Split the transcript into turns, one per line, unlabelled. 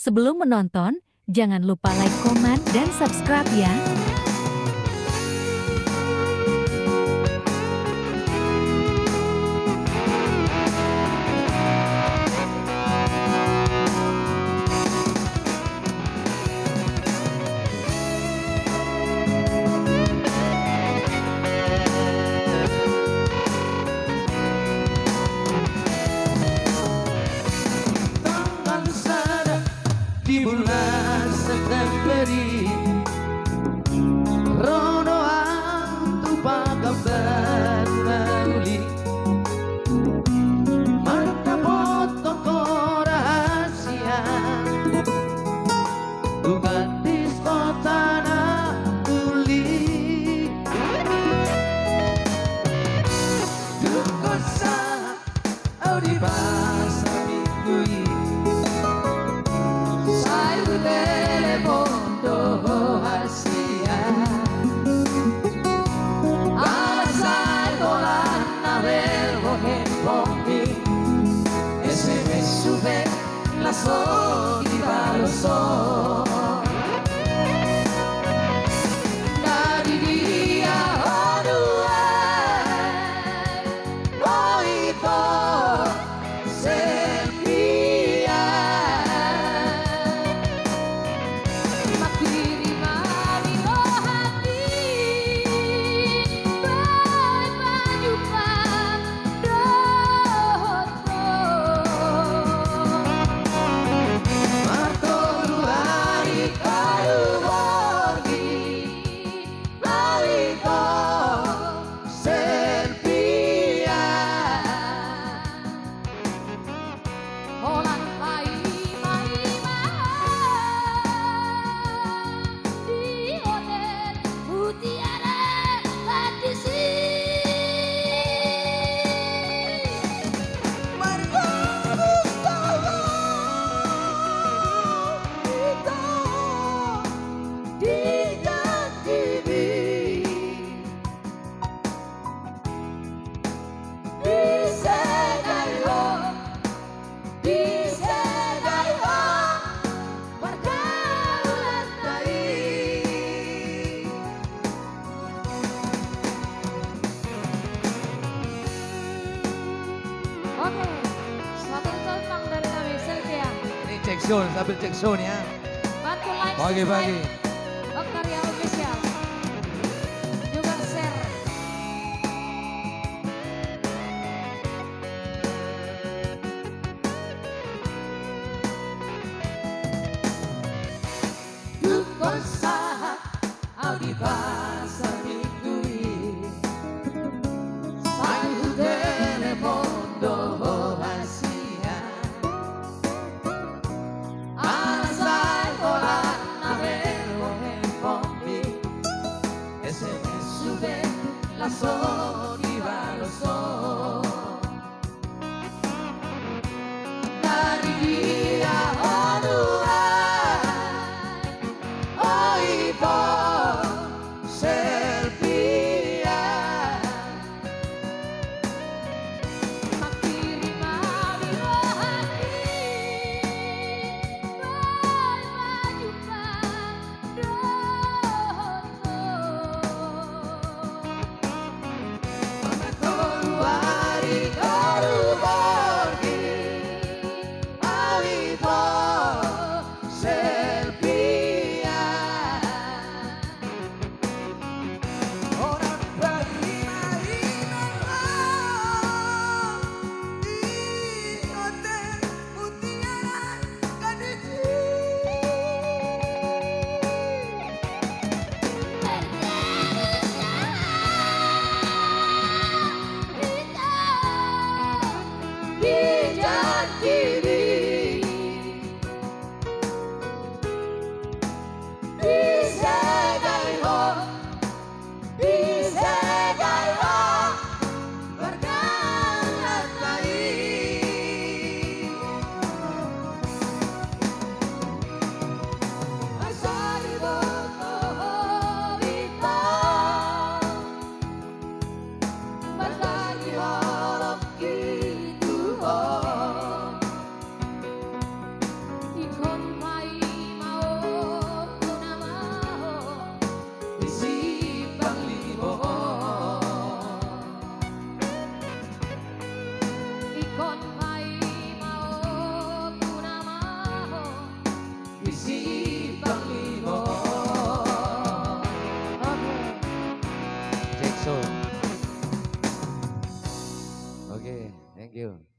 Sebelum menonton, jangan lupa like, komen, dan subscribe ya.
Di bulan September ini Rono antu pagabar manuli Marta potong ko rahasia Tugat disko tanah tuli Tukot sa di basa minggu ini telefondo hasia Alasai dolan navel bohempomi SMS sube la so di baloso Dari dia oduai Noito cek sound, sambil cek sound ya.
Bantu like,
Bagi-bagi.
Oktaria Official. Juga share.
Tukon sahat, Audi basa minggu ini. Sayu telepondo hasia. Alasai dolan navel bohempomi SMS sube la so di baloso Dari dia oduai Oito Selvia
Makirima birohati Bye bye jumpa
Rasul. Oke, thank you.